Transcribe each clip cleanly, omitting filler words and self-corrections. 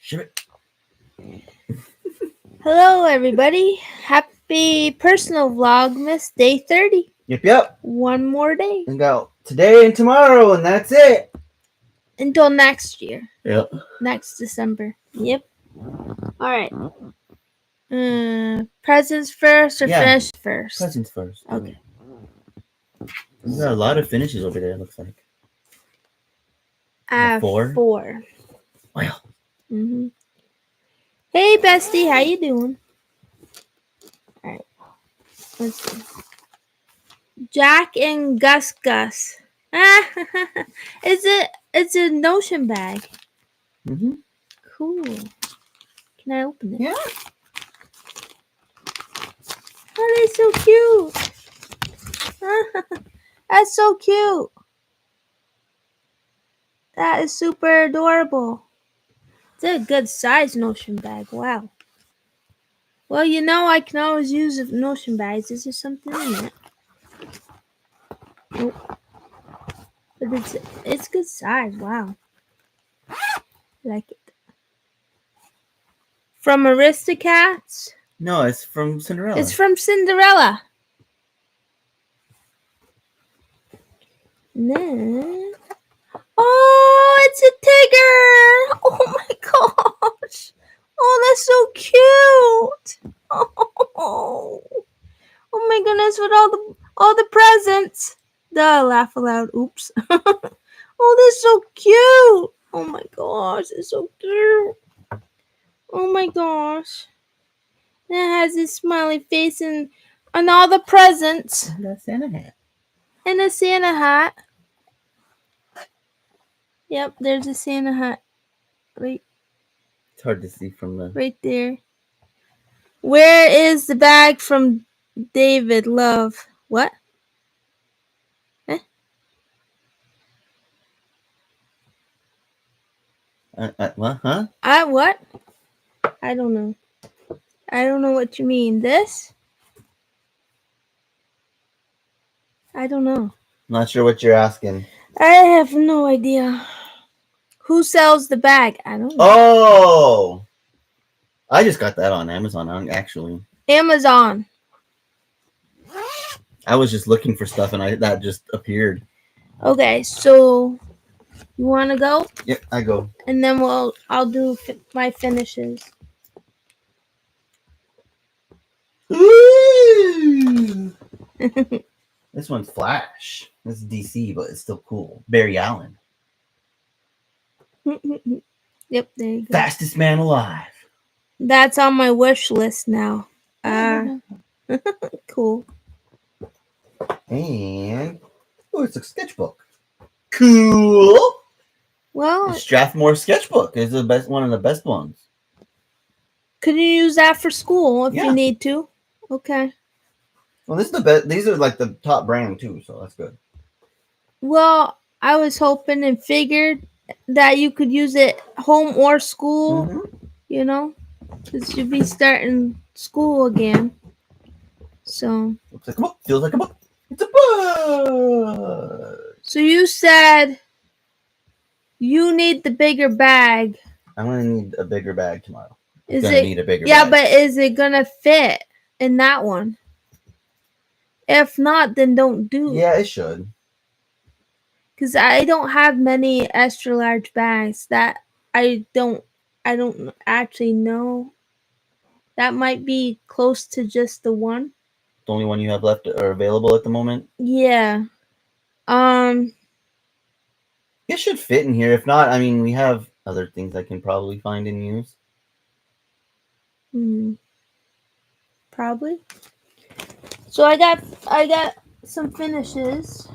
Ship it. Hello, everybody. Happy personal Vlogmas Day 30. Yep. One more day We got today and tomorrow, and that's it. until next year. Yep. Next December. Yep. All right. Presents first or finish first? Presents first. Okay. There's a lot of finishes over there, it looks like. Four? Four. Wow. Mm-hmm. Hey, bestie. How you doing? All right. Let's see. Jack and Gus. It's a notion bag. Mm-hmm. Cool. Can I open it? Yeah. Oh, they're so cute. That's so cute. That is super adorable. It's a good size notion bag. Wow. Well, you know I can always use notion bags. Is there something in it? Nope. But it's good size. Wow. I like it. From Aristocats? No, it's from Cinderella. It's from Cinderella. No. Oh, it's a tiger! Oh my gosh! Oh, that's so cute! Oh my goodness! With all the presents. Duh! Laugh aloud. Oops. Oh, that's so cute! Oh my gosh! It's so cute! Oh my gosh! It has this smiley face and all the presents. And a Santa hat. And a Santa hat. Yep, there's a Santa hat. Right. It's hard to see from the... Right there. Where is the bag from David Love? What? Eh? What? Huh? What? I don't know. I don't know what you mean. This? I don't know. Not sure what you're asking. I have no idea. Who sells the bag? I don't know. Oh! I just got that on Amazon, actually. Amazon. I was just looking for stuff, and that just appeared. Okay, so you want to go? Yep, I go. And then I'll do my finishes. This one's Flash. This is DC, but it's still cool. Barry Allen. Yep, there you go. Fastest man alive. That's on my wish list now. Cool. And it's a sketchbook. Cool. Well, the Strathmore sketchbook is one of the best ones. Could you use that for school if you need to? Okay. Well, this is the best. These are like the top brand too, so that's good. Well, I was hoping and figured that you could use it home or school. Mm-hmm. You know, because you'll be starting school again. So. Looks like a book. Feels like a book. It's a book. So you said you need the bigger bag. I'm gonna need a bigger bag tomorrow. Need a bigger bag. But is it gonna fit in that one? If not, then don't do it. Yeah, it should. Because I don't have many extra large bags. That I don't actually know. That might be close to just the one. The only one you have left or available at the moment? Yeah. It should fit in here. If not, I mean, we have other things I can probably find and use. Probably. So I got some finishes.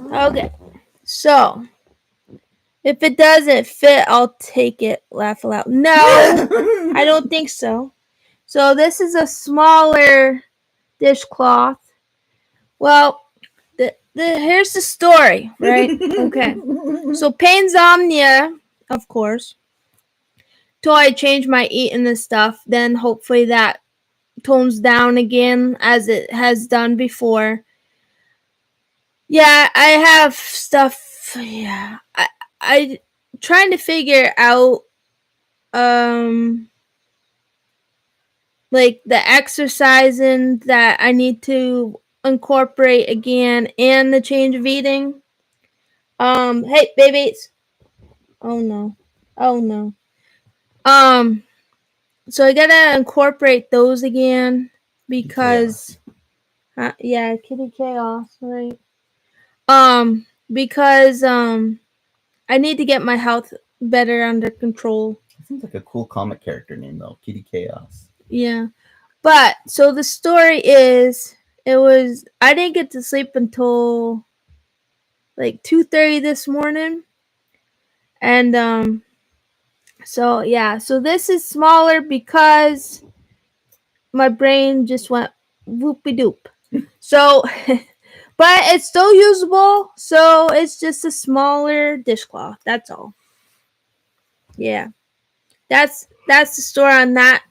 Okay. So if it doesn't fit, I'll take it. Laugh aloud. No, I don't think so. So this is a smaller dishcloth. Well, here's the story, right? Okay. So Painsomnia, of course, till I change my eating and stuff, then hopefully that tones down again as it has done before. Yeah, I have stuff. Yeah, I trying to figure out like the exercising that I need to incorporate again and the change of eating. Hey babies. Oh no. Oh no. Um, so I gotta incorporate those again because yeah, kitty chaos, right? Because I need to get my health better under control. It seems like a cool comic character name though, Kitty Chaos. Yeah. But so the story is I didn't get to sleep until like 2:30 this morning. And so yeah, so this is smaller because my brain just went whoopie doop. So but it's still usable, so it's just a smaller dishcloth. That's all. Yeah. That's the story on that.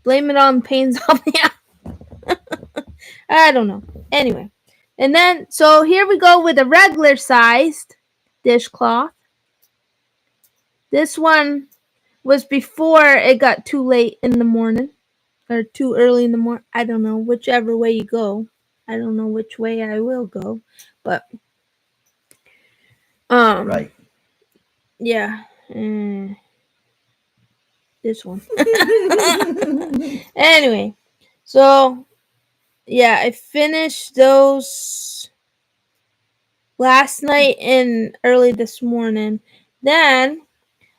Blame it on pains on the I don't know. Anyway. And then so here we go with a regular sized dishcloth. This one was before it got too late in the morning. Or too early in the morning. I don't know. Whichever way you go. I don't know which way I will go. But Right. yeah. This one. Anyway. So yeah, I finished those last night and early this morning. Then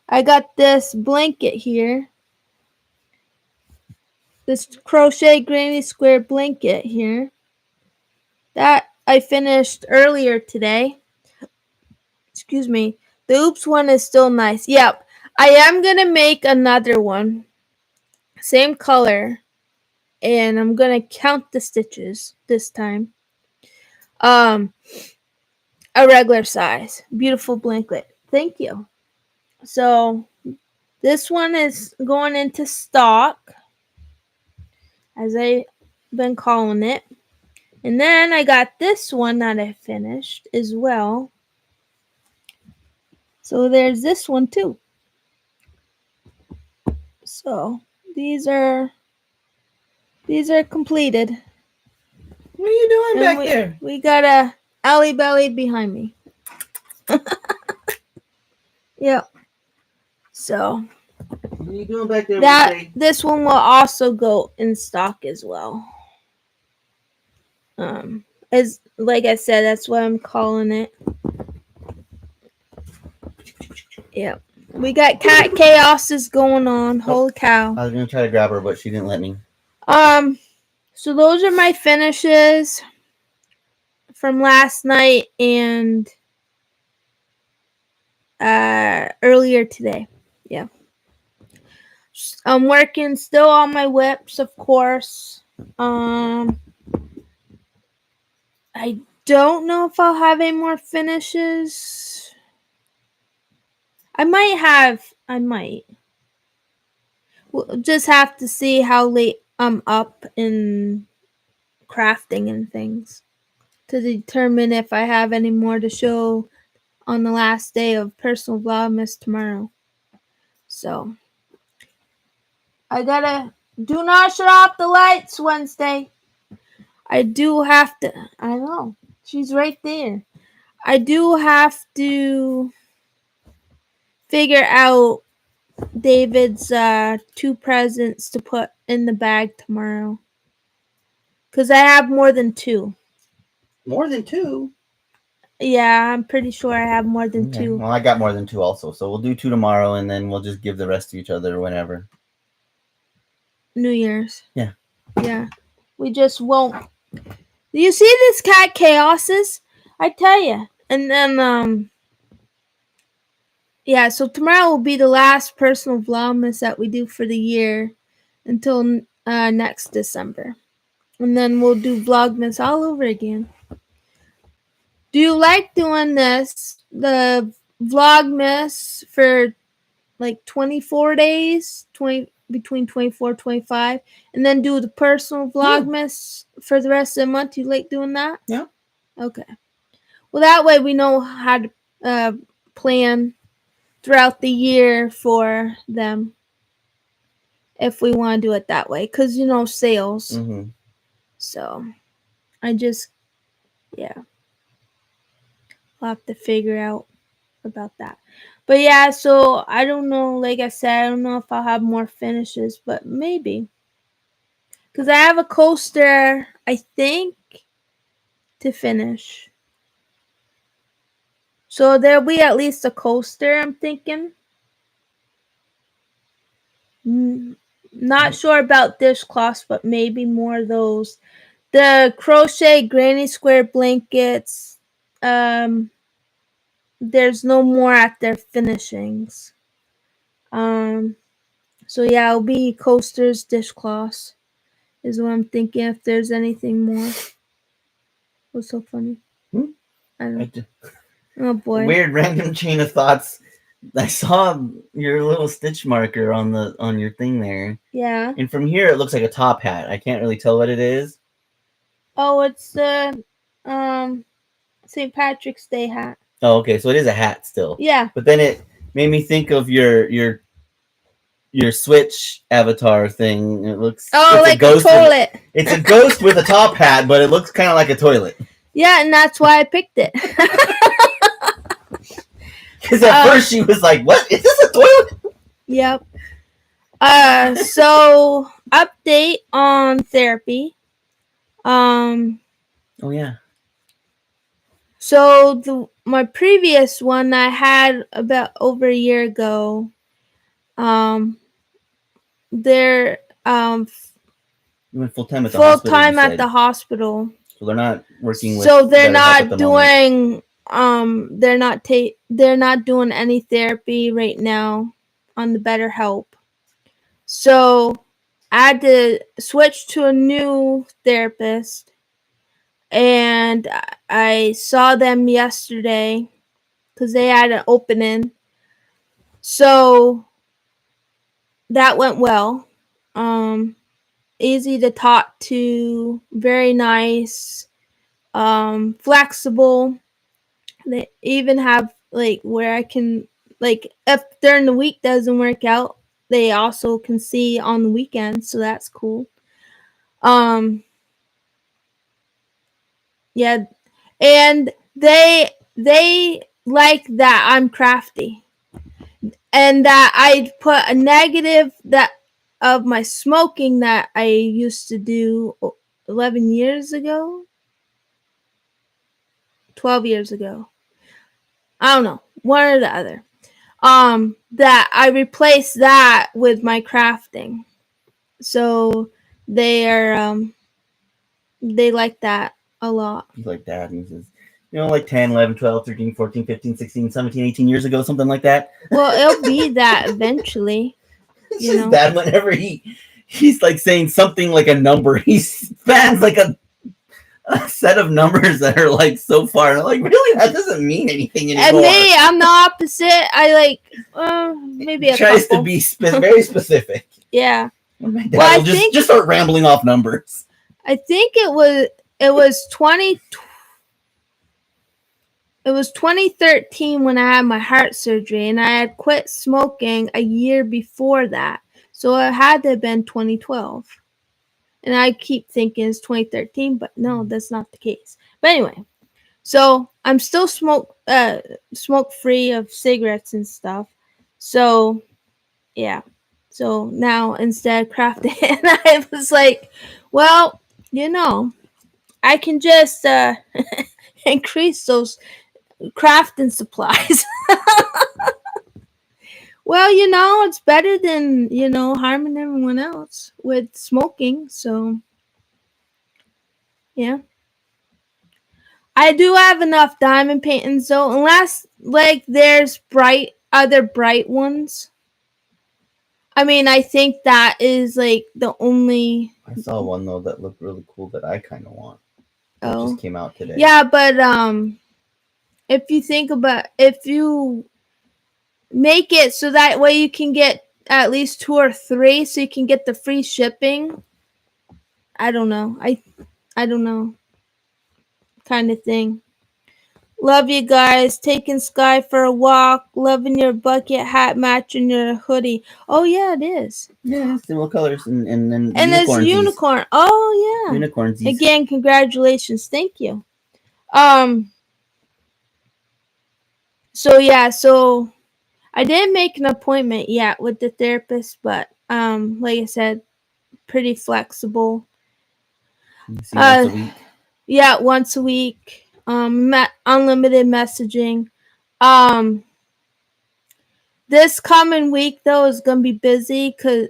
I got this blanket here. This crochet granny square blanket here. That I finished earlier today. Excuse me. The oops one is still nice. Yep. I am going to make another one. Same color. And I'm going to count the stitches this time. A regular size. Beautiful blanket. Thank you. So this one is going into stock, as I've been calling it. And then I got this one that I finished as well. So there's this one too. So these are completed. What are you doing back there? We got a Ally Belly behind me. Yep. So What are you doing back there? This one will also go in stock as well. As like I said, that's what I'm calling it. Yep. We got cat chaoses going on. Holy cow. I was gonna try to grab her, but she didn't let me. So those are my finishes from last night and earlier today. Yeah. I'm working still on my whips, of course. I don't know if I'll have any more finishes. I might. We'll just have to see how late I'm up in crafting and things to determine if I have any more to show on the last day of personal Vlogmas tomorrow. So I gotta do not shut off the lights Wednesday. I do have to. I know she's right there. I do have to figure out David's 2 presents to put in the bag tomorrow. Because I have more than 2. More than 2? Yeah, I'm pretty sure I have more than 2. Well, I got more than 2 also, so we'll do 2 tomorrow, and then we'll just give the rest to each other whenever. New Year's. Yeah. Yeah. We just won't. Do you see this cat chaoses? I tell you. And then yeah, so tomorrow will be the last personal Vlogmas that we do for the year until next December. And then we'll do Vlogmas all over again. Do you like doing this? The Vlogmas for like 24 days, between 24 25, and then do the personal Vlogmas for the rest of the month. You like doing that? Yeah. Okay. Well, that way we know how to plan throughout the year for them if we want to do it that way. Because, sales. Mm-hmm. So I just, yeah, I'll have to figure out about that. But yeah, so I don't know. Like I said, I don't know if I'll have more finishes, but maybe. Because I have a coaster, I think, to finish. So there'll be at least a coaster, I'm thinking. Not sure about dishcloths, but maybe more of those. The crochet granny square blankets, um, there's no more at their finishings. Um, so yeah, it'll be coasters, dishcloths, is what I'm thinking. If there's anything more, what's so funny? Hmm? I don't. I just, Oh boy. weird random chain of thoughts. I saw your little stitch marker on your thing there, Yeah. and from here it looks like a top hat. I can't really tell what it is. Oh, it's the um St. Patrick's Day hat. Oh, okay, so it is a hat still. Yeah. But then it made me think of your Switch avatar thing. It looks Oh, it's a like a ghost. toilet. It's a ghost with a top hat, but it looks kind of like a toilet. Yeah, and that's why I picked it. Because at first she was like, "What is this a toilet?" Yep. So update on therapy. Um, Oh yeah. so my previous one I had about over a year ago. Um, they're You went full time at the full hospital. You time at said the hospital. so they're not working with So they're BetterHelp at not the moment. doing they're not doing any therapy right now on the BetterHelp. So I had to switch to a new therapist, and I saw them yesterday because they had an opening. So that went well. Um, Easy to talk to, very nice, flexible. They even have like where I can, like, if during the week doesn't work out, they also can see on the weekend, so that's cool. Um, yeah, and they like that I'm crafty, and that I put a negative that of my smoking that I used to do 11 years ago, 12 years ago. I don't know, one or the other. That I replaced that with my crafting. So they are they like that a lot. He's like that, and he says, like 10, 11, 12, 13, 14, 15, 16, 17, 18 years ago, something like that. Well, it'll be that eventually. It's just bad whenever he's like saying something like a number. He spans like a set of numbers that are like so far. And I'm like, really? That doesn't mean anything anymore. And me, I'm the opposite. I like maybe a tries couple. to be very specific. Yeah. My dad well, will just start rambling off numbers. I think it was 2013 when I had my heart surgery, and I had quit smoking a year before that. So it had to have been 2012. And I keep thinking it's 2013, but no, that's not the case. But anyway, so I'm still smoke free of cigarettes and stuff. So yeah. So now instead of crafting, I was like, well, I can just increase those crafting supplies. Well, it's better than, harming everyone else with smoking. So, yeah. I do have enough diamond paintings though, unless like there's other bright ones. I mean, I think that is like the only. I saw one though that looked really cool that I kind of want. That just came out today. Yeah, but if you make it so that way you can get at least 2 or 3, so you can get the free shipping. I don't know. I don't know. Kind of thing. Love you guys. Taking Sky for a walk. Loving your bucket hat matching your hoodie. Oh yeah, it is. Yeah, it's similar colors and then the And there's unicornsies. unicorn. Oh yeah. Unicornsies. Again, congratulations. Thank you. Um. So yeah. So I didn't make an appointment yet with the therapist, but like I said, pretty flexible. You see once Uh, a week. yeah, once a week. Unlimited messaging. Um, this coming week though is gonna be busy cause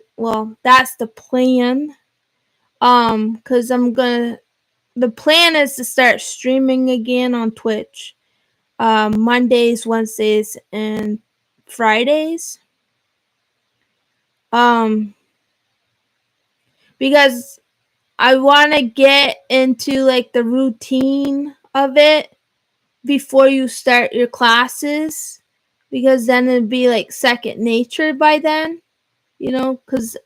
that's the plan. Cause I'm gonna. The plan is to start streaming again on Twitch. Mondays, Wednesdays, and Fridays. Um, because I want to get into like the routine of it before you start your classes, because then it'd be like second nature by then, because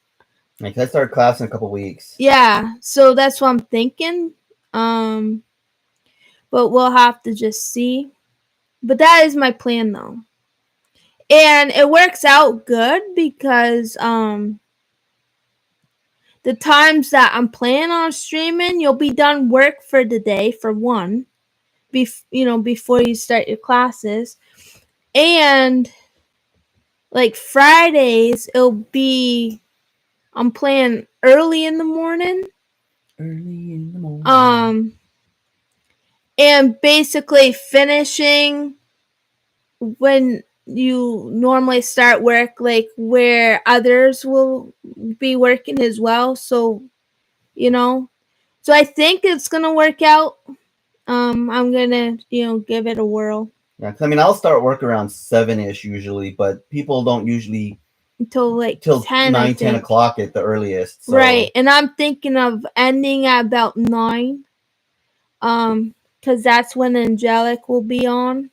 Like I start class in a couple weeks. yeah, so that's what I'm thinking. Um, but we'll have to just see. But that is my plan though. And it works out good because the times that I'm planning on streaming, you'll be done work for the day for one, before you start your classes. And like Fridays, I'm playing early in the morning. Early in the morning. And basically finishing when you normally start work, like where others will be working as well. So, so I think it's going to work out. I'm going to, give it a whirl. Yeah, 'cause I mean I'll start work around 7ish usually, but people don't usually Until like till 10, 9, 10 o'clock at the earliest. So. Right. And I'm thinking of ending at about 9. Because that's when Angelic will be on.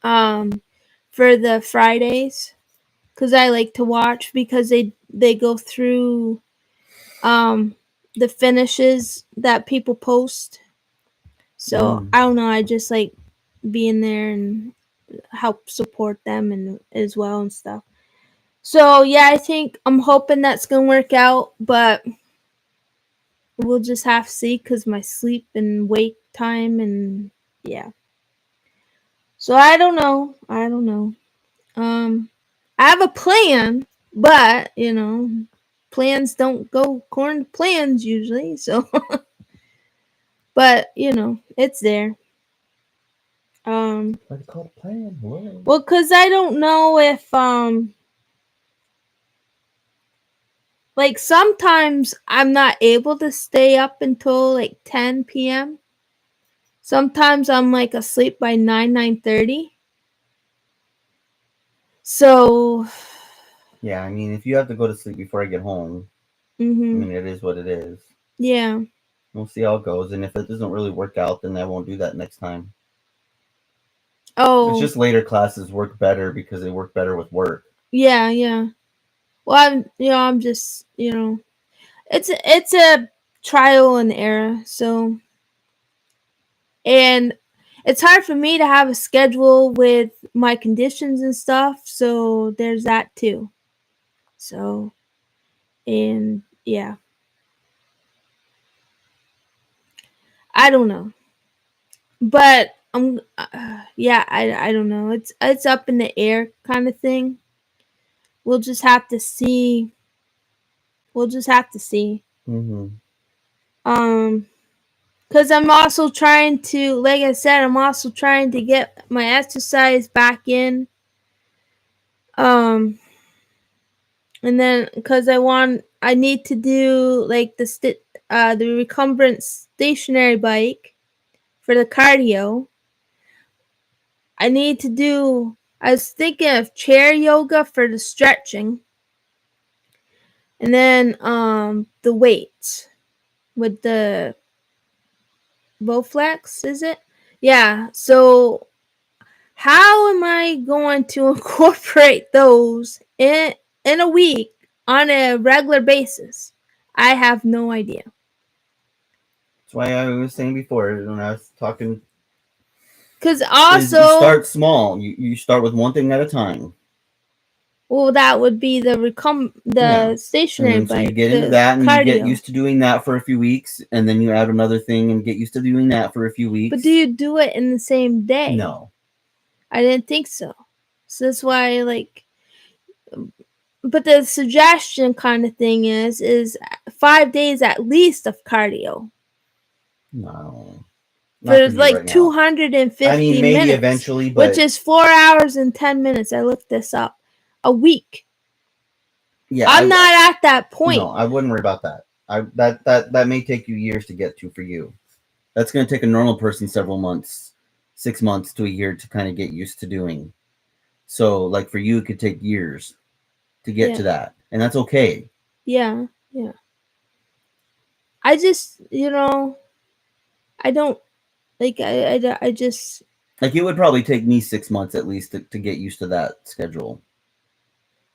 For the Fridays. Because I like to watch because they go through the finishes that people post. So I don't know. I just like being there and help support them and as well and stuff. So yeah, I'm hoping that's gonna work out, but we'll just have to see because my sleep and wake time and yeah. So I don't know. I have a plan, but plans don't go according to plans usually. So, but it's there. What called a plan? Whoa. Well, cause I don't know if like sometimes I'm not able to stay up until like 10 p.m. Sometimes I'm like asleep by 9:30. So Yeah, I mean if you have to go to sleep before I get home, I mean it is what it is. Yeah. We'll see how it goes, and if it doesn't really work out, then I won't do that next time. Oh. It's just later classes work better because they work better with work. Yeah, yeah. Well, I'm just, it's a trial and error. So, and it's hard for me to have a schedule with my conditions and stuff. So there's that too. So, and yeah, I don't know, but yeah, I don't know. It's up in the air kind of thing. We'll just have to see. We'll just have to see. Um, because I'm also trying to, like I said, I'm also trying to get my exercise back in. Um, and then because I need to do like the recumbent stationary bike for the cardio. I need to do. I was thinking of chair yoga for the stretching, and then the weights with the Bowflex, is it? Yeah. So how am I going to incorporate those in a week on a regular basis? I have no idea. That's why I was saying before when I was talking Because is also, you start small. You start with one thing at a time. well, that would be the Yeah. And stationary then so you bike, get into the that and you get cardio. used to doing that for a few weeks, and then you add another thing and get used to doing that for a few weeks. But do you do it in the same day? No. I didn't think so. So that's why, like, but the suggestion kind of thing is 5 days at least of cardio No. Not for for you like right now. 250 I mean, maybe minutes, eventually, but which is 4 hours and 10 minutes. I looked this up. A week. yeah, I'm not at that point. No, I wouldn't worry about that. That may take you years to get to for you. That's going to take a normal person several months, 6 months to a year to kind of get used to doing. So, like for you, it could take years to get to that, and that's okay. Yeah, yeah. I just, I don't like. I just Like it would probably take me 6 months at least to get used to that schedule.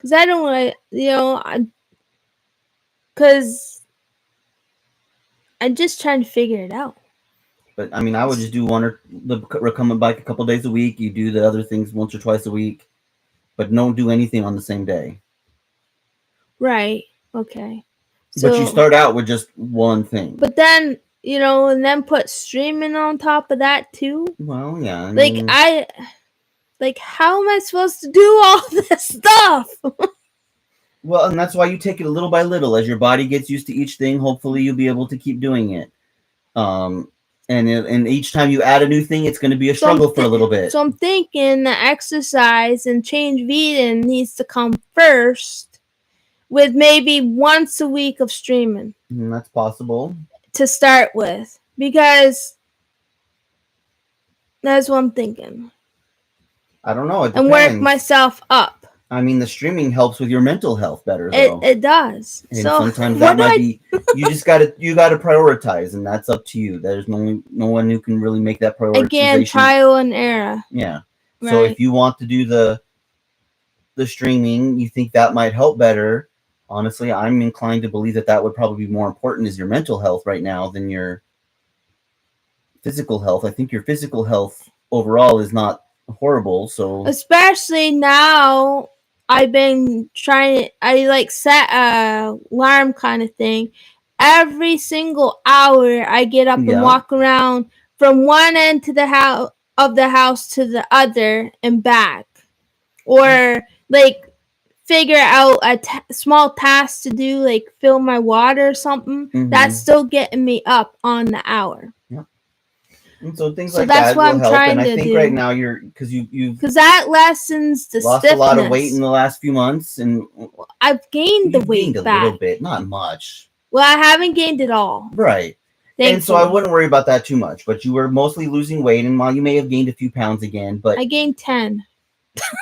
because I don't want because I'm just trying to figure it out. But I mean, I would just do one or the recumbent bike a couple days a week. You do the other things once or twice a week, but don't do anything on the same day. Right. Okay. But you start out with just one thing. But then, and then put streaming on top of that too. Well, yeah. Like how am I supposed to do all this stuff? Well, and that's why you take it little by little. As your body gets used to each thing, hopefully you'll be able to keep doing it. And each time you add a new thing, it's going to be a struggle for a little bit. So I'm thinking the exercise and change feeding needs to come first, with maybe once a week of streaming. That's possible to start with, because that's what I'm thinking. I don't know. It depends. And work myself up. I mean, the streaming helps with your mental health better, though. It does. And so sometimes that might be. You just gotta prioritize, and that's up to you. There's no one who can really make that prioritization. Again, trial and error. Yeah. Right. So if you want to do the streaming, you think that might help better. Honestly, I'm inclined to believe that would probably be more important as your mental health right now than your physical health. I think your physical health overall is not horrible. So especially now, I've been trying. I set a alarm kind of thing. Every single hour, I get up and walk around from one end to the house to the other and back, or like figure out a small task to do, like fill my water or something. Mm-hmm. That's still getting me up on the hour. Yeah. And so things like that's that what will I'm help. And I think right now you're because that lessens the lost stiffness. A lot of weight in the last few months, and I've gained the weight back. A little bit, not much. Well, I haven't gained it all. Right. And so I wouldn't worry about that too much. But you were mostly losing weight, and while you may have gained a few pounds again, but I gained 10.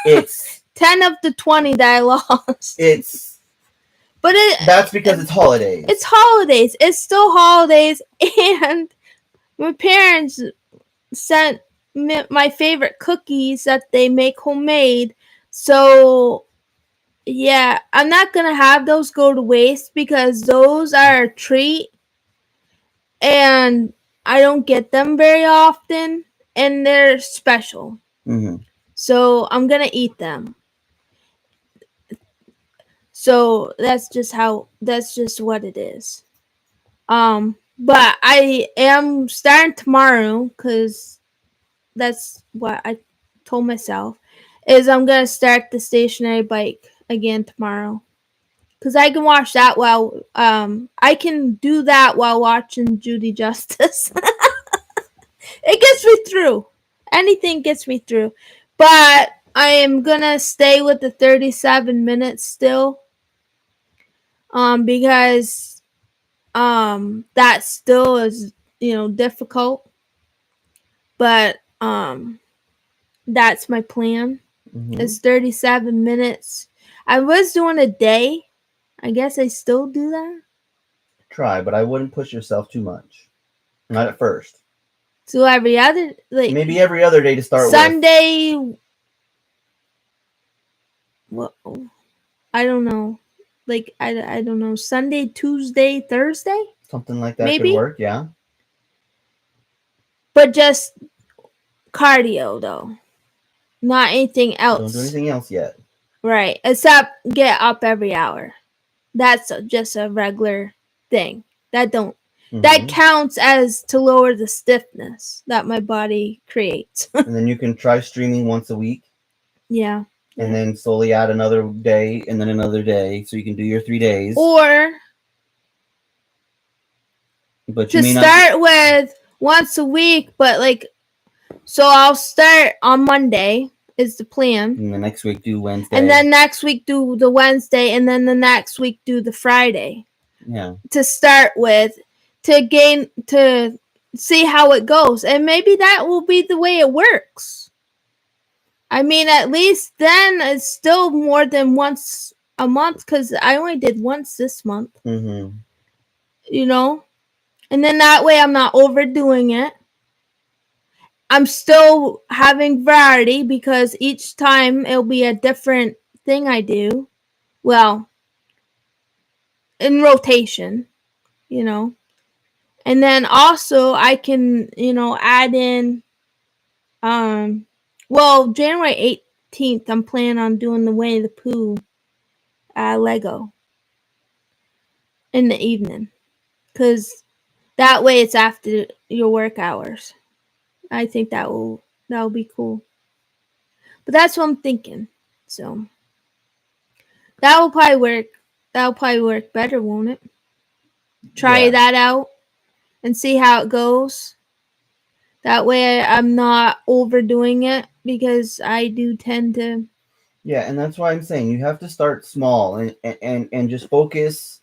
It's 10 of the 20 that I lost. But that's because it's holidays. It's holidays. It's still holidays, and my parents sent my favorite cookies that they make homemade. So yeah, I'm not gonna have those go to waste because those are a treat, and I don't get them very often, and they're special. Mm-hmm. So I'm gonna eat them. So that's just what it is. But I am starting tomorrow, because that's what I told myself, is I'm gonna start the stationary bike again tomorrow, because I can watch that while I can do that while watching Judy Justice. It gets me through. Anything gets me through. But I am gonna stay with the 37 minutes still. Because that still is, difficult. But that's my plan. Mm-hmm. It's 37 minutes. I was doing a day. I guess I still do that. Try, but I wouldn't push yourself too much. Not at first. So every other, maybe every other day to start Sunday, with. Well, I don't know. I don't know. Sunday, Tuesday, Thursday? Something like that maybe? Could work, yeah. But just cardio though. Not anything else. Don't do anything else yet. Right. Except get up every hour. That's just a regular thing. That counts as to lower the stiffness that my body creates. And then you can try streaming once a week. Yeah. And then slowly add another day and then another day, so you can do your 3 days. Or but to start with once a week, but like, so I'll start on Monday is the plan. And the next week do Wednesday. And then next week do the Wednesday, and then the next week do the Friday. Yeah. To start with, to see how it goes. And maybe that will be the way it works. I mean, at least then it's still more than once a month, because I only did once this month. Mm-hmm. You know? And then that way I'm not overdoing it. I'm still having variety, because each time it'll be a different thing I do. Well, in rotation, you know. And then also I can, add in, January 18th, I'm planning on doing the Winnie the Pooh Lego in the evening, because that way it's after your work hours. I think that will be cool. But that's what I'm thinking. So that will probably work. That'll probably work better, won't it? Try that out and see how it goes. That way I'm not overdoing it, because I do tend to. Yeah, and that's why I'm saying you have to start small and just focus.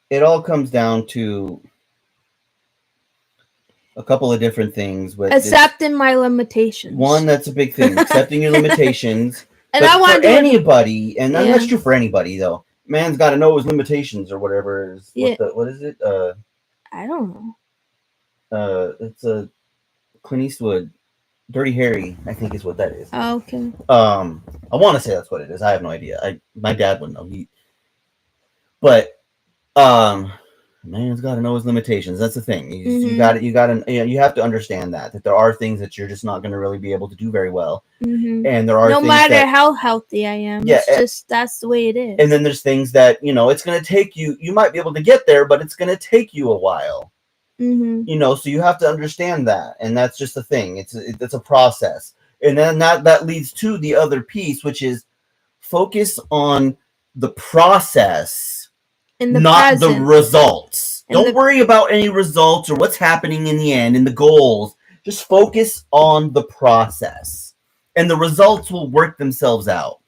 It all comes down to a couple of different things. With accepting my limitations. One, that's a big thing. Accepting your limitations. And but I want for anybody, and that's true for anybody though. Man's got to know his limitations or whatever. What is it? I don't know. It's a Clint Eastwood, Dirty Harry, I think is what that is. Oh, okay. I want to say that's what it is. I have no idea. My dad wouldn't know. Man's got to know his limitations. That's the thing. You have to understand that there are things that you're just not going to really be able to do very well. Mm-hmm. And there are no things matter how healthy I am. Yeah, it's just that's the way it is. And then there's things that it's going to take you. You might be able to get there, but it's going to take you a while. Mm-hmm. So you have to understand that, and that's just the thing. It's a process, and then that leads to the other piece, which is focus on the process. Not the results. Don't worry about any results or what's happening in the end and the goals. Just focus on the process. And the results will work themselves out.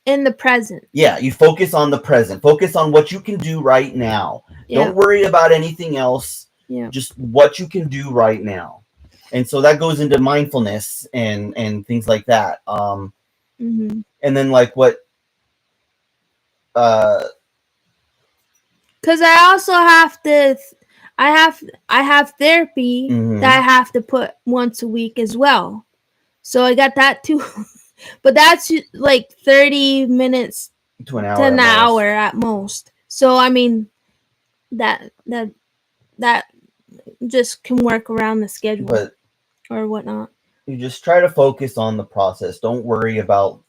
In the present. Yeah, you focus on the present. Focus on what you can do right now. Yeah. Don't worry about anything else. Yeah. Just what you can do right now. And so that goes into mindfulness and things like that. And then like what because I also have to, I have therapy that I have to put once a week as well. So I got that too. But that's like 30 minutes to an hour at most. So I mean, that just can work around the schedule or whatnot. You just try to focus on the process. Don't worry about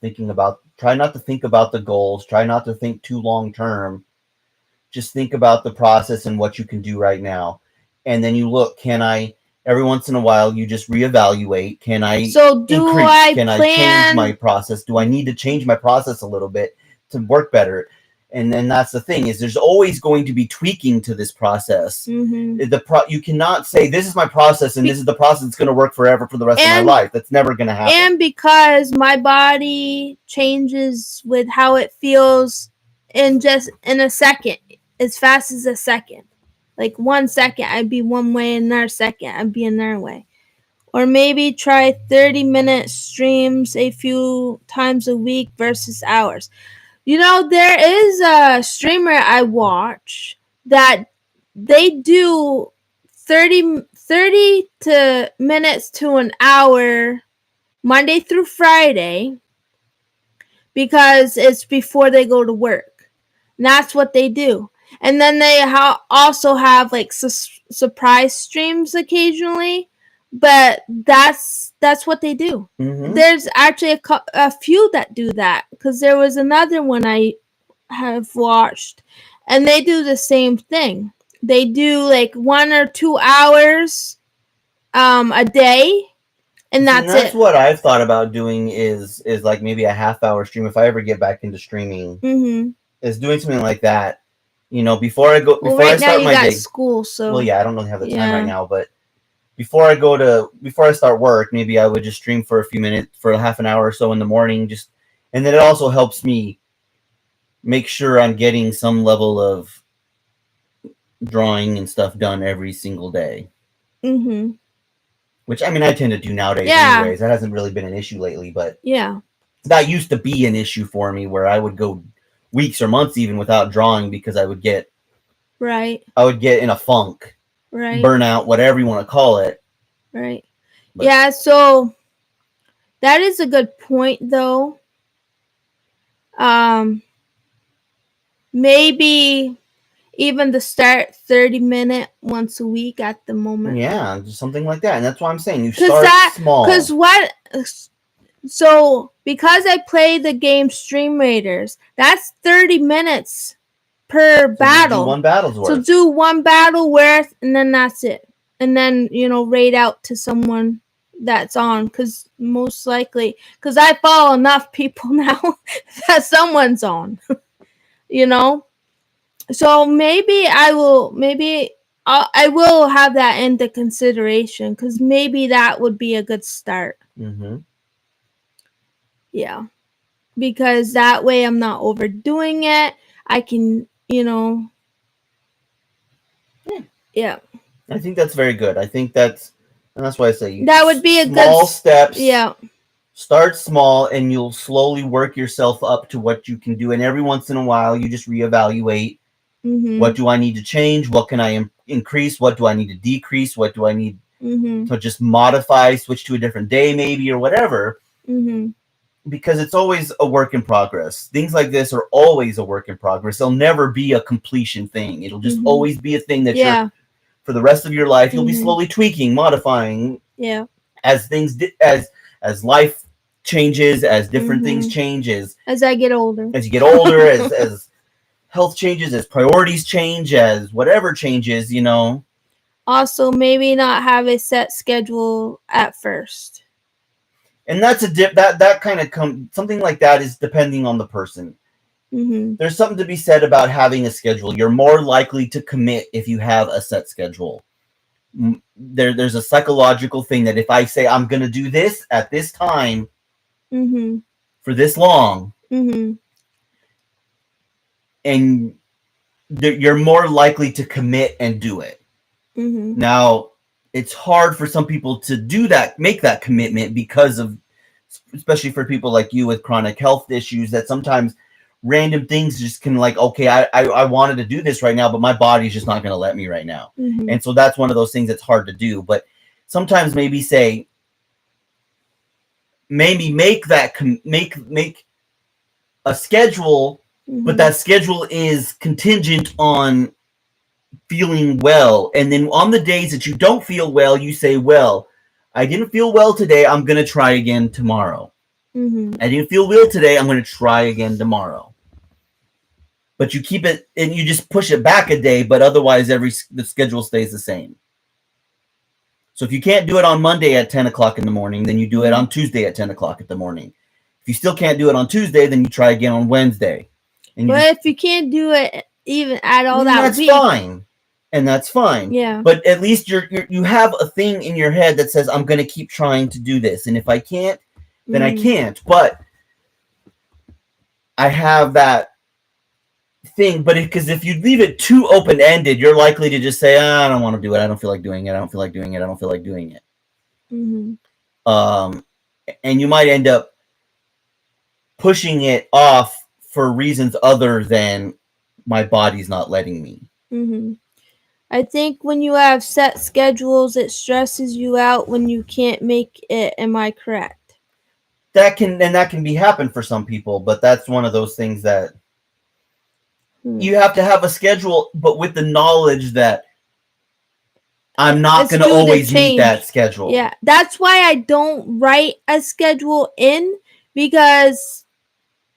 try not to think about the goals. Try not to think too long term. Just think about the process and what you can do right now. And then you look, every once in a while, you just reevaluate. Can I increase? Can I change my process? Do I need to change my process a little bit to work better? And then that's the thing, is there's always going to be tweaking to this process. You cannot say, this is my process and this is the process that's going to work forever for the rest of my life. That's never going to happen. And because my body changes with how it feels in a second. As fast as a second. Like 1 second, I'd be one way, another second, I'd be another way. Or maybe try 30-minute streams a few times a week versus hours. There is a streamer I watch that they do 30 minutes to an hour Monday through Friday, because it's before they go to work. And that's what they do. And then they also have like surprise streams occasionally, but that's what they do. Mm-hmm. There's actually a few that do that, because there was another one I have watched, and they do the same thing. They do like 1 or 2 hours a day, and that's that's it. what I've thought about doing is like maybe a half-hour stream if I ever get back into streaming. Mm-hmm. Is doing something like that. Before I go, Well, before I right now start you my got day. school, so Well, yeah, I don't really have the time right yeah. now, but before I start work, maybe I would just stream for a few minutes, for a half an hour or so in the morning, and then it also helps me make sure I'm getting some level of drawing and stuff done every single day. Mm-hmm. Which, I mean, I tend to do nowadays Yeah. anyways. That hasn't really been an issue lately, but Yeah. that used to be an issue for me where I would go weeks or months even without drawing because I would get Right. in a funk, Right. burnout, whatever you want to call it. Right. But yeah, so that is a good point though. Maybe even to start 30-minute once a week at the moment. yeah, just something like that. And that's why I'm saying you start small. Because what? So because I play the game Stream Raiders, that's 30 minutes per battle. Do one battle's worth. So do one battle worth, and then that's it. And then raid out to someone that's on, because most likely, because I follow enough people now that someone's on. So maybe I will have that into consideration, because maybe that would be a good start. Mm-hmm. Yeah, because that way I'm not overdoing it. I can, yeah. I think that's very good. I think and that's why I say that would be a small good steps. Yeah. Start small, and you'll slowly work yourself up to what you can do. And every once in a while, you just reevaluate. Mm-hmm. What do I need to change? What can I increase? What do I need to decrease? What do I need to just modify, switch to a different day maybe, or whatever? Mm-hmm. Because it's always a work in progress. Things like this are always a work in progress. They'll never be a completion thing. It'll just always be a thing that you're, for the rest of your life, you'll be slowly tweaking, modifying. Yeah. As things as life changes, as different things change, as I get older. As you get older, as health changes, as priorities change, as whatever changes, Also, maybe not have a set schedule at first. And that's that kind of something like that is depending on the person. Mm-hmm. There's something to be said about having a schedule. You're more likely to commit if you have a set schedule. There's a psychological thing that if I say I'm going to do this at this time for this long, and you're more likely to commit and do it. Now, it's hard for some people to do that, make that commitment, because of, especially for people like you with chronic health issues, that sometimes random things just can, like, okay, I wanted to do this right now, but my body's just not going to let me right now. And so that's one of those things that's hard to do. But sometimes maybe make a schedule, but that schedule is contingent on feeling well. And then on the days that you don't feel well, you say, well, I didn't feel well today, I'm going to try again tomorrow. I didn't feel well today, I'm going to try again tomorrow. But you keep it, and you just push it back a day, but otherwise the schedule stays the same. So if you can't do it on Monday at 10 o'clock in the morning, then you do it on Tuesday at 10 o'clock in the morning. If you still can't do it on Tuesday, then you try again on Wednesday. But if you can't do it even at all that week, that's fine. And that's fine. Yeah. But at least you have a thing in your head that says, I'm going to keep trying to do this. And if I can't, then I can't. But I have that thing. But because if you leave it too open-ended, you're likely to just say, I don't want to do it. I don't feel like doing it. I don't feel like doing it. I don't feel like doing it. And you might end up pushing it off for reasons other than my body's not letting me. I think when you have set schedules, it stresses you out when you can't make it. Am I correct? That can happen for some people, but that's one of those things that you have to have a schedule, but with the knowledge that I'm not It's going to due to always meet change. that schedule. Yeah, that's why I don't write a schedule in, because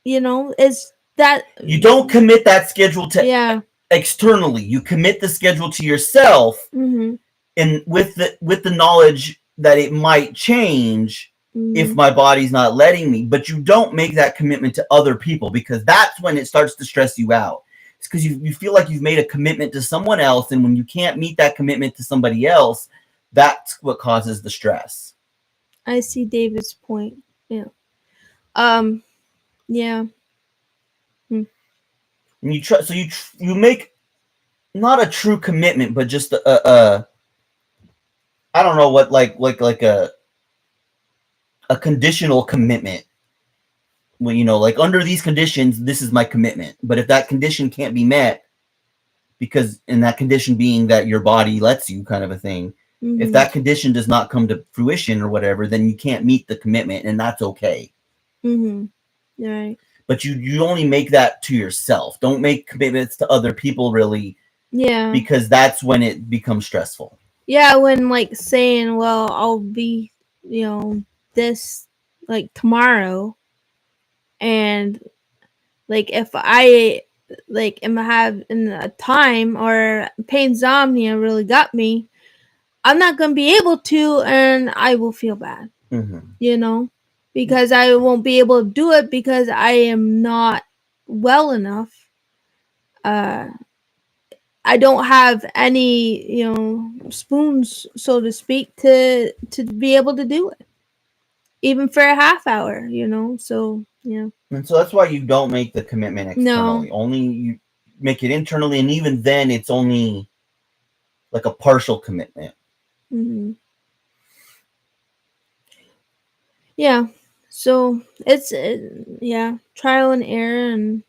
it's that You don't commit that schedule to yeah. externally. You commit the schedule to yourself, Mhm. and with the knowledge that it might change if Mhm. my body's not letting me. But you don't make that commitment to other people, because that's when it starts to stress you out. It's because you feel like you've made a commitment to someone else, and when you can't meet that commitment to somebody else, that's what causes the stress. I see David's point. Yeah. Um. Yeah. Hmm. And you try, so you make not a true commitment, but just a I don't know what, like a conditional commitment. Well, like, under these conditions, this is my commitment. But if that condition can't be met, because in that condition being that your body lets you, kind of a thing, if Mhm. that condition does not come to fruition or whatever, then you can't meet the commitment, and that's okay. Mhm. Right. But you only make that to yourself. Don't make commitments to other people, really, Yeah. because that's when it becomes stressful. Yeah. When like saying, "Well, I'll be, this like tomorrow," and like if I like am having a time or pain insomnia really got me, I'm not gonna be able to, and I will feel bad. Mm-hmm. Because I won't be able to do it because I am not well enough. Uh, I don't have any, spoons, so to speak, to be able to do it, even for a half hour. So yeah. And so that's why you don't make the commitment No. externally. Only you make it internally, and even then, it's only like a partial commitment. Hmm. Yeah. So it's yeah, trial and error. And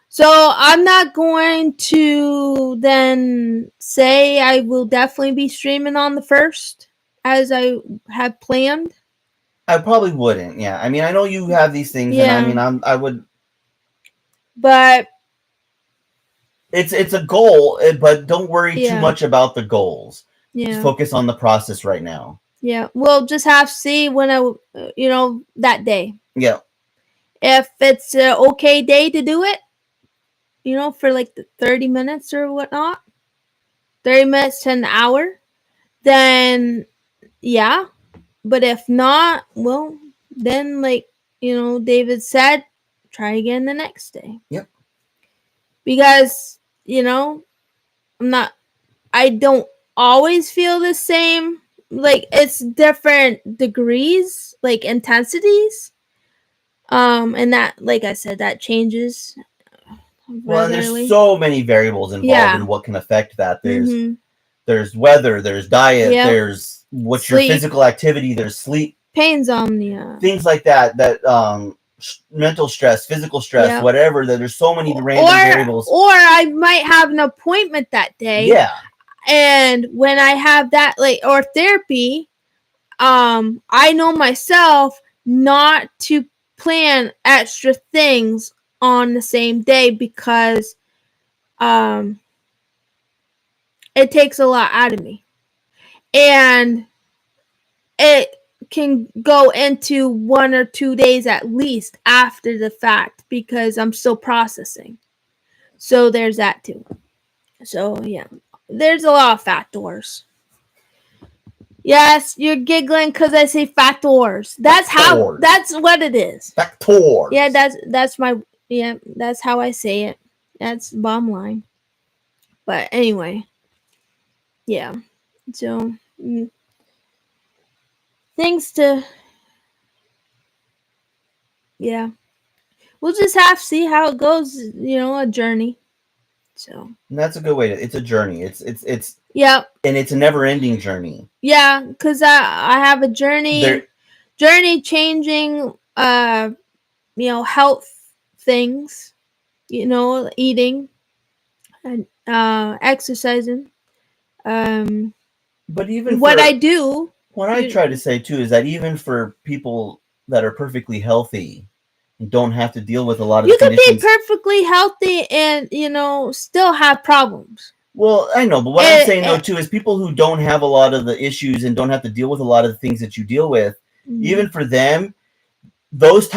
so I'm not going to then say I will definitely be streaming on the first as I had planned. I probably wouldn't. Yeah, I mean, I know you have these things, and I Yeah. mean, I would. But It's a goal, but don't worry too yeah. much about the goals. Just Yeah. focus on the process right now. Yeah. We'll just have to see when that day. Yeah. If it's an okay day to do it, for like the 30 minutes or whatnot, 30 minutes to an hour, then yeah. But if not, well, then like, David said, try again the next day. Yep. Because, I'm not I don't always feel the same. Like it's different degrees, like intensities. And that, like I said, that changes Well, and there's regularly. so many variables involved in Yeah. what can affect that. Mhm. There's weather, there's diet, Yep. there's what's your Sleep, physical activity, there's sleep, pain insomnia. things like that. Mental stress, physical stress, Yep. whatever. That there's so many random variables. Or I might have an appointment that day. Yeah. And when I have that, like, or therapy, I know myself not to plan extra things on the same day, because um it takes a lot out of me, and it can go into 1 or 2 days at least after the fact, because I'm still processing. So there's that too. So yeah, there's a lot of factors. Yes, you're giggling because I say factors. That's what it is. Factors. Yeah, that's how I say it. That's the bottom line. But anyway, yeah. So things to yeah. We'll just have to see how it goes. A journey. So. And that's a good way to. It's a journey. It's. Yep. And it's a never-ending journey. Yeah, because I have a journey changing health things, eating and exercising. But even what I do. What I try to say too is that even for people that are perfectly healthy, don't have to deal with a lot of You the could be conditions. perfectly healthy and, still have problems. Well, I know, but what I'm saying though too is people who don't have a lot of the issues and don't have to deal with a lot of the things that you deal with, even for them, those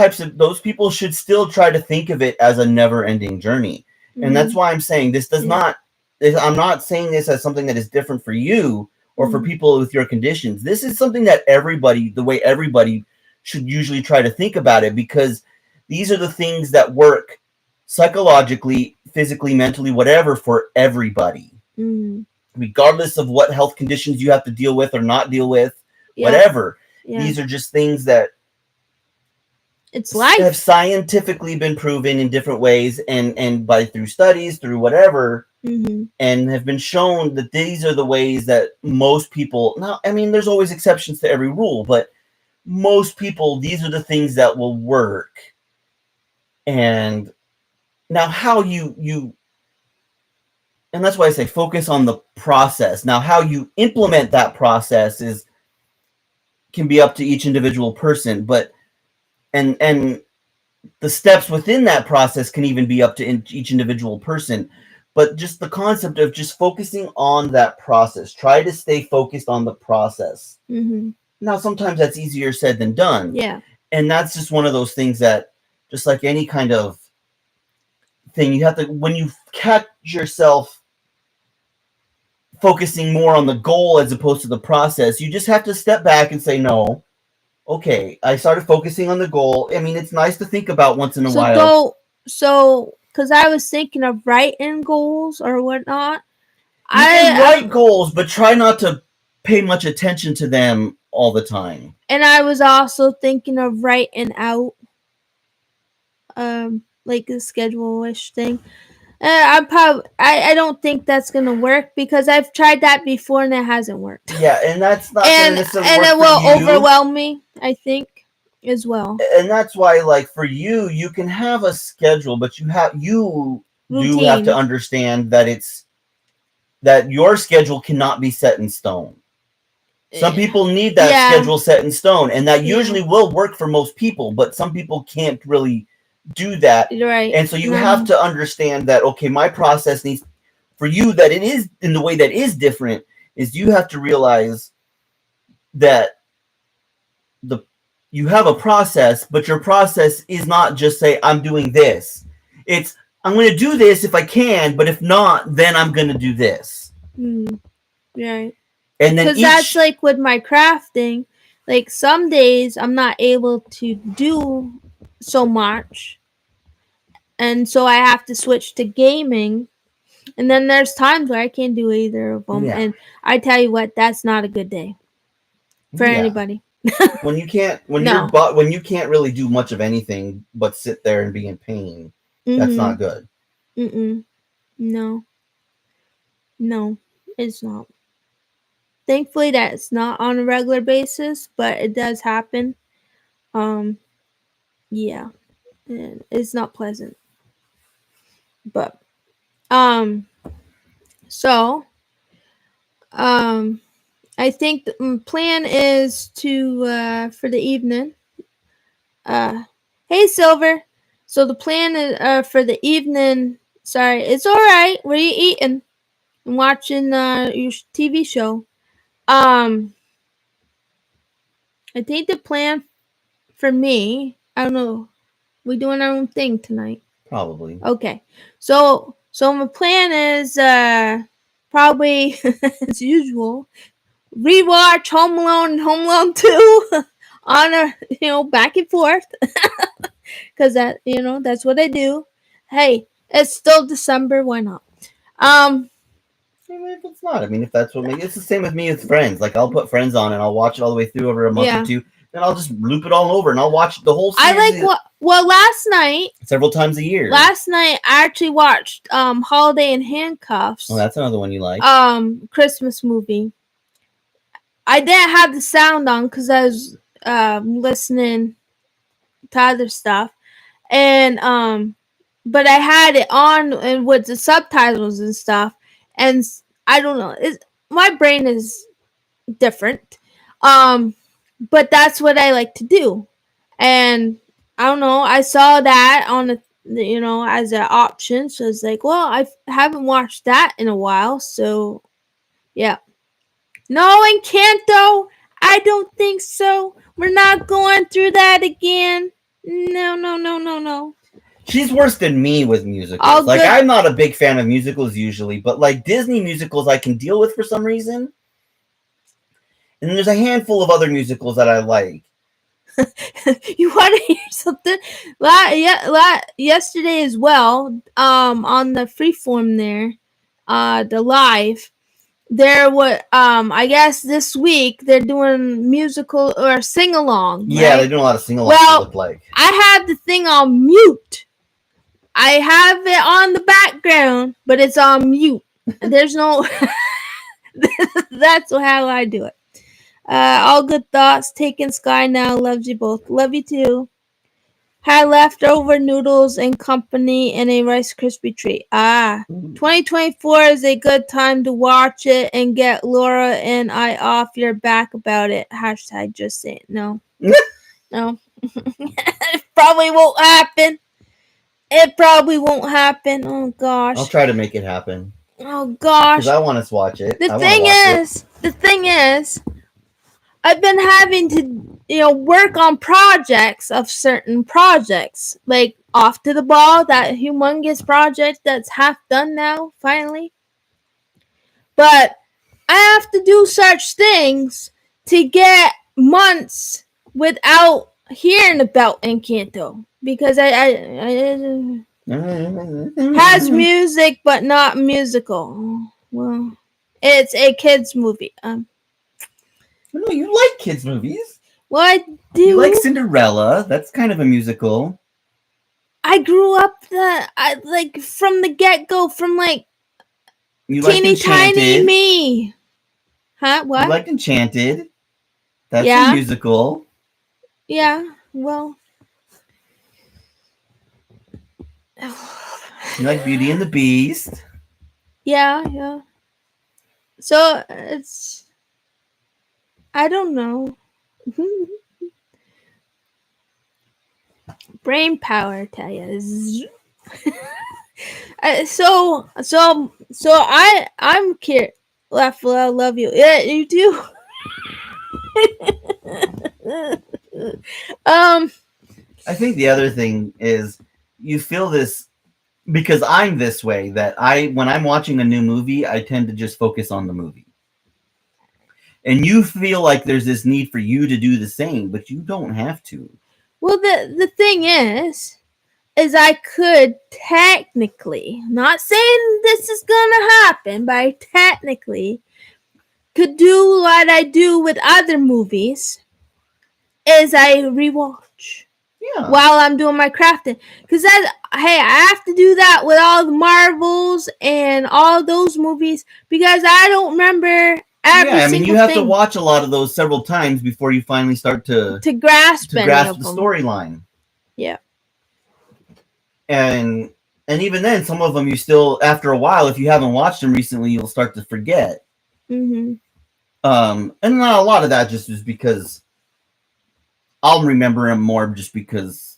people should still try to think of it as a never-ending journey. And that's why I'm saying this does not. I'm not saying this as something that is different for you or for people with your conditions. This is something that the way everybody should usually try to think about it, because these are the things that work psychologically, physically, mentally, whatever, for everybody. Regardless of what health conditions you have to deal with or not deal with, whatever. These are just things that it's life. Have scientifically been proven in different ways and by through studies, through whatever, and have been shown that these are the ways that most people, now, I mean, there's always exceptions to every rule, but most people, these are the things that will work. And now how you and that's why I say focus on the process. Now how you implement that process can be up to each individual person, but and the steps within that process can even be up to each individual person. But just the concept of just focusing on that process, try to stay focused on the process. Now sometimes that's easier said than done, and that's just one of those things that, just like any kind of thing, you have to, when you catch yourself focusing more on the goal as opposed to the process, you just have to step back and say, no, okay, I started focusing on the goal. I mean, it's nice to think about once in a while. So, because I was thinking of writing goals or whatnot. You can write goals, but try not to pay much attention to them all the time. And I was also thinking of writing out, like a schedule-ish thing. I don't think that's gonna work because I've tried that before and it hasn't worked. Yeah, and that's not and gonna necessarily work it will for you. overwhelm me, I think, as well. And that's why, like, for you, you can have a schedule, but you do have to understand that your schedule cannot be set in stone. Some people need that schedule set in stone, and that usually will work for most people, but some people can't really do that. Right. And so you have to understand that, okay, my process needs, for you, that it is in the way that is different, is you have to realize that you have a process, but your process is not just say, I'm doing this. It's, I'm going to do this if I can, but if not, then I'm going to do this. Right. And then because that's like with my crafting, like some days I'm not able to do so much, and so I have to switch to gaming, and then there's times where I can't do either of them. And I tell you what, that's not a good day for anybody. When you can't when you can't really do much of anything but sit there and be in pain, that's not good. No, it's not. Thankfully, that's not on a regular basis, but it does happen. Yeah, and it's not pleasant. But, so, I think the plan is to, for the evening. Hey, Silver. So the plan is, for the evening. Sorry, it's all right. What are you eating? I'm watching your TV show. I think the plan for me, I don't know. We doing our own thing tonight? Probably. Okay. So my plan is probably as usual, rewatch Home Alone and Home Alone 2 on a back and forth. Cause that's what I do. Hey, it's still December, why not? If it's not, I mean, if that's what makes it's the same with me with Friends. Like, I'll put Friends on and I'll watch it all the way through over a month or two, then I'll just loop it all over and I'll watch the whole series. I like last night, several times a year. Last night I actually watched Holiday in Handcuffs. Oh, that's another one you like. Christmas movie. I didn't have the sound on because I was listening to other stuff, and but I had it on and with the subtitles and stuff, and I don't know, my brain is different, but that's what I like to do, and I don't know. I saw that on as an option. So it's like, well, I haven't watched that in a while. So yeah. No, Encanto. I don't think so. We're not going through that again. No, no, no, no, no. She's worse than me with musicals. All Like, good. I'm not a big fan of musicals usually, but like Disney musicals I can deal with for some reason. And there's a handful of other musicals that I like. You want to hear something? Yesterday as well, on the freeform there, the live, there was, I guess this week they're doing musical or sing along. Yeah, right? they're doing a lot of sing-alongs. Well, it looked like I have the thing on mute. I have it on the background, but it's on mute. There's no. That's how I do it. All good thoughts. Taking Sky now. Loves you both. Love you too. Had leftover noodles and company and a Rice Krispie treat. 2024 is a good time to watch it and get Laura and I off your back about it. Hashtag just say it. No. No. It probably won't happen. It probably won't happen. Oh gosh. I'll try to make it happen. Oh gosh. Because I want us to watch it. The thing is, I've been having to, work on projects of certain projects. Like Off to the Ball, that humongous project that's half done now, finally. But I have to do such things to get months without hearing about Encanto. Because I has music but not musical. Well, it's a kids movie. No, you like kids movies. Well, I do. You like Cinderella. That's kind of a musical. I grew up from the get-go, from like you teeny tiny me. Huh? What? You liked Enchanted. That's Yeah. a musical. Yeah. Well. You like Beauty and the Beast. Yeah. Yeah. So it's. I don't know. Brain power, I tell you. I'm curious. I love you. Yeah, you do. I think the other thing is you feel this because I'm this way that when I'm watching a new movie, I tend to just focus on the movie. And you feel like there's this need for you to do the same, but you don't have to. Well, the thing is I could technically, not saying this is gonna happen, but I technically could do what I do with other movies, is I rewatch. Yeah. While I'm doing my crafting. Because I have to do that with all the Marvels and all those movies because I don't remember every single thing. You have to watch a lot of those several times before you finally start to grasp the storyline. Yeah. And even then, some of them you still, after a while, if you haven't watched them recently, you'll start to forget. Mm-hmm. And not a lot of that just is because I'll remember them more just because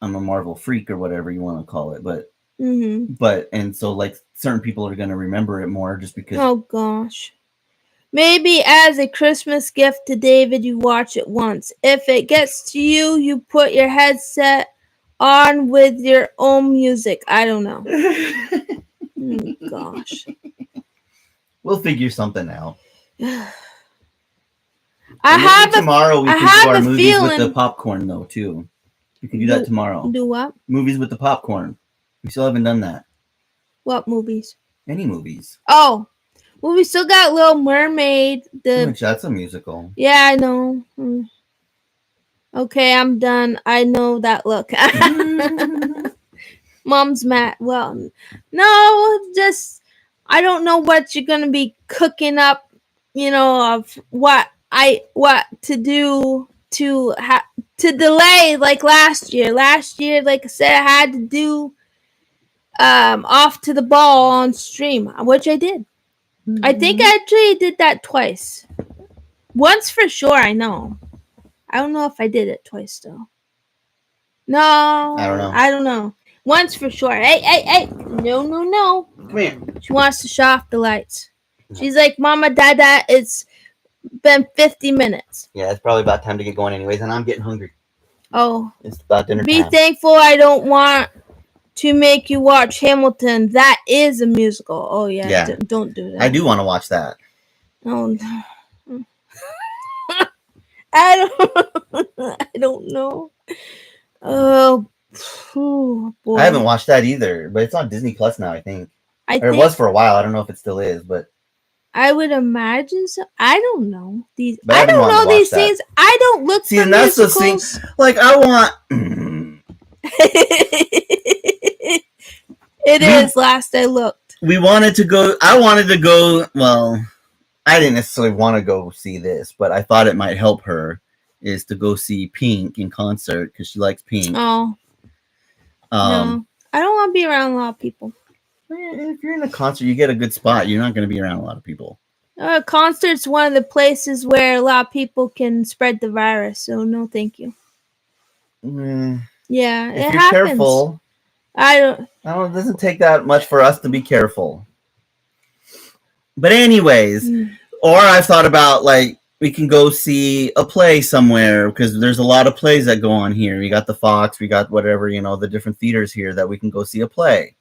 I'm a Marvel freak or whatever you want to call it. But and so like certain people are going to remember it more just because. Oh gosh. Maybe as a Christmas gift to David, you watch it once. If it gets to you, you put your headset on with your own music. I don't know. Oh, gosh. We'll figure something out. Tomorrow we can do our movies with the popcorn though too. We can do that tomorrow. Do what? Movies with the popcorn. We still haven't done that. What movies? Any movies. Oh. Well, we still got Little Mermaid. That's a musical. Yeah, I know. Okay, I'm done. I know that look. Mom's mad. Well, no, just I don't know what you're gonna be cooking up. Of what to do to delay like last year. Last year, like I said, I had to do Off to the Ball on stream, which I did. I think I actually did that twice. Once for sure, I know. I don't know if I did it twice though. No, I don't know. Once for sure. Hey. No. Come here. She wants to shut off the lights. She's like, Mama, Dada, it's been 50 minutes. Yeah, it's probably about time to get going anyways, and I'm getting hungry. Oh. It's about dinner Be time. thankful I don't want to make you watch Hamilton. That is a musical. Oh, yeah. Don't do that. I do want to watch that. Oh, no. I don't know. Oh, boy. I haven't watched that either, but it's on Disney Plus now, I think. It was for a while. I don't know if it still is, but I would imagine so. I don't know these. But I don't know these things. I don't look for and that's musicals. the thing. Like I want. It is. Last I looked, we wanted to go. I wanted to go. Well, I didn't necessarily want to go see this, but I thought it might help her. Is to go see Pink in concert because she likes Pink. Oh. No, I don't want to be around a lot of people. If you're in a concert, you get a good spot. You're not going to be around a lot of people. Concert's one of the places where a lot of people can spread the virus. So no, thank you. Yeah, if you're careful. It doesn't take that much for us to be careful. But anyways, or I've thought about like we can go see a play somewhere because there's a lot of plays that go on here. We got the Fox, we got whatever, the different theaters here that we can go see a play.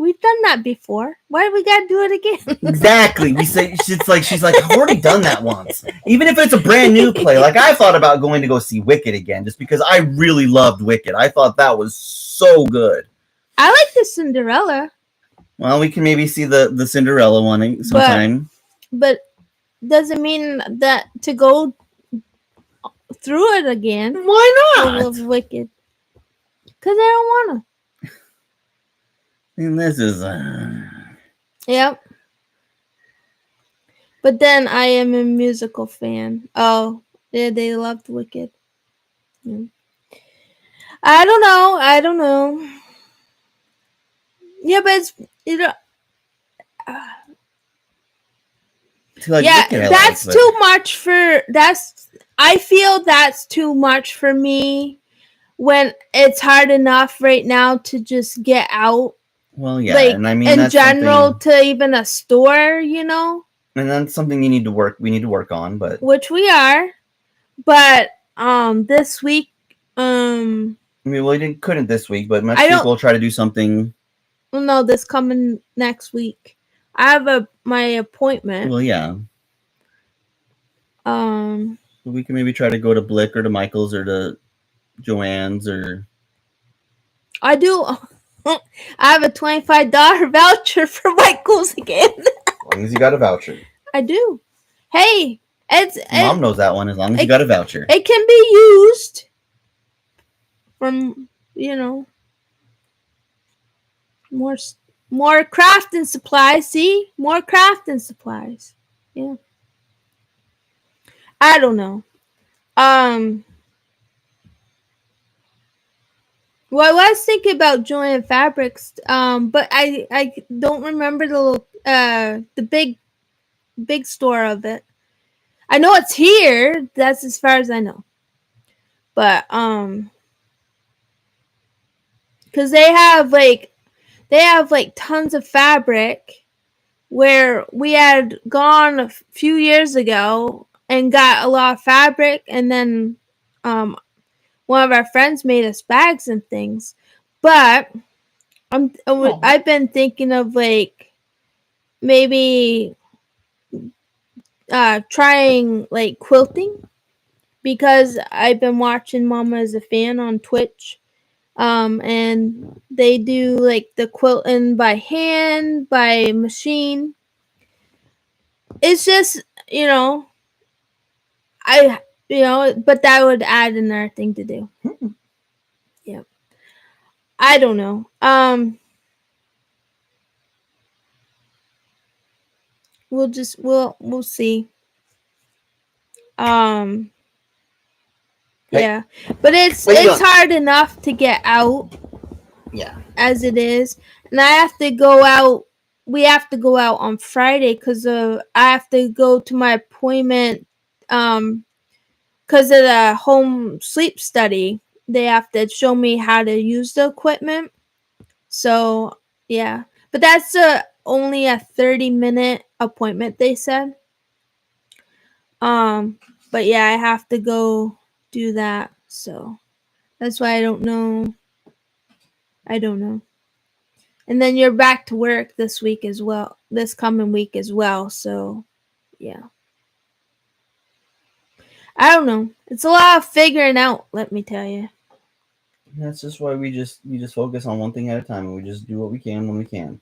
We've done that before. Why do we gotta do it again? Exactly. We say she's like, I've already done that once. Even if it's a brand new play. Like I thought about going to go see Wicked again just because I really loved Wicked. I thought that was so good. I like the Cinderella. Well, we can maybe see the Cinderella one sometime. But doesn't mean that to go through it again. Why not? Of Wicked. Because I don't want to. And this is Yep. But then I am a musical fan. Oh, yeah, they loved Wicked. Yeah. I don't know. Yeah, but it's that's too much for I feel that's too much for me when it's hard enough right now to just get out. Well, yeah, like, and I mean in general to even a store, And that's something we need to work on, but which we are. But this week, I mean, we couldn't this week, but next week we'll try to do something. Well, no, this coming next week. I have my appointment. Well, yeah. We can maybe try to go to Blick or to Michael's or to Joanne's or. I do. I have a $25 voucher for Michael's again. As long as you got a voucher. I do. Hey, Mom knows that one. As long as you got a voucher, it can be used from more crafting supplies. See, more crafting supplies. Yeah. I don't know. Well, I was thinking about Joanne Fabrics, but I don't remember the big store of it. I know it's here. That's as far as I know. But because they have tons of fabric, where we had gone a few years ago and got a lot of fabric, and then one of our friends made us bags and things. But I've been thinking of maybe trying quilting, because I've been watching Mama Is a Fan on Twitch, and they do the quilting by hand, by machine. It's just but that would add another thing to do. Yeah. I don't know. We'll see. Yeah. But it's hard enough to get out. Yeah. As it is. And I have to go out. We have to go out on Friday because I have to go to my appointment because of the home sleep study. they have to show me how to use the equipment. So yeah, but that's only a 30-minute appointment, they said. But yeah, I have to go do that. So that's why I don't know. I don't know. And then you're back to work this week as well, this coming week as well. So yeah. I don't know. It's a lot of figuring out, let me tell you. That's just why we just focus on one thing at a time, and we just do what we can when we can.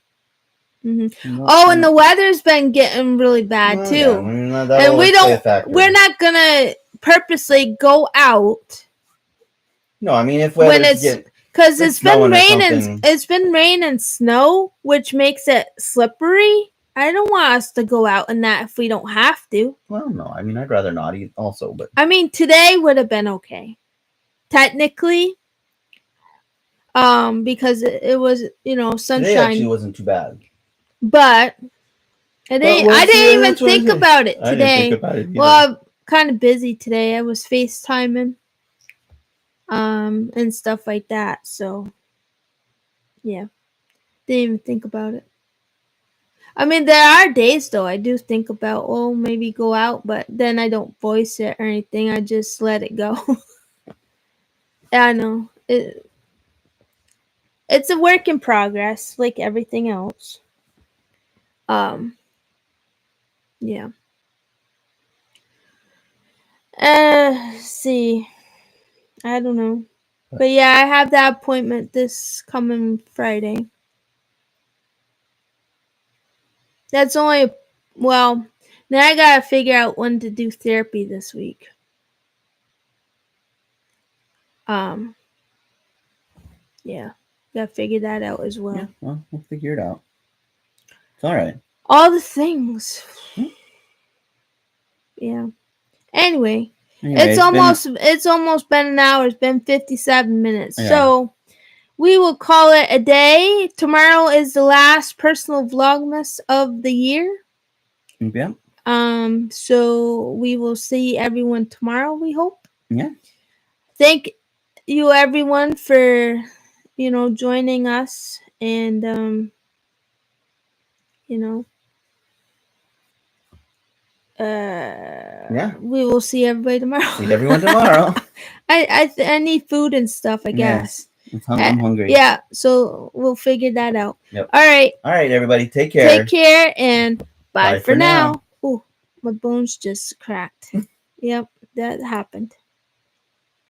Oh, and the weather's been getting really bad too. Yeah, I mean, and we're not gonna purposely go out. No, I mean, if when it's because it's been raining, rain and snow, which makes it slippery. I don't want us to go out in that if we don't have to. Well, no, I mean, I'd rather not eat also, but I mean, today would have been okay, technically, because it was sunshine. Today actually wasn't too bad. But I didn't even think about it today. I didn't think about it either. Well, I'm kind of busy today. I was FaceTiming, and stuff like that. So, yeah, didn't even think about it. I mean, there are days though I do think about, maybe go out, but then I don't voice it or anything. I just let it go. I know it's a work in progress, like everything else. Yeah. See, I don't know, but yeah, I have that appointment this coming Friday. That's only then I gotta figure out when to do therapy this week. Yeah, gotta figure that out as well. Yeah, well, we'll figure it out. It's all right. All the things. Yeah. Anyway, it's almost been an hour. It's been 57 minutes. Yeah. So we will call it a day. Tomorrow is the last personal Vlogmas of the year. Yeah. So we will see everyone tomorrow, we hope. Yeah. Thank you everyone for joining us, and we will see everybody tomorrow. See everyone tomorrow. I need food and stuff, I guess. Yes. I'm hungry. Yeah, so we'll figure that out. Yep. All right, everybody. Take care. Take care, and bye for now. Oh, my bones just cracked. Yep, that happened.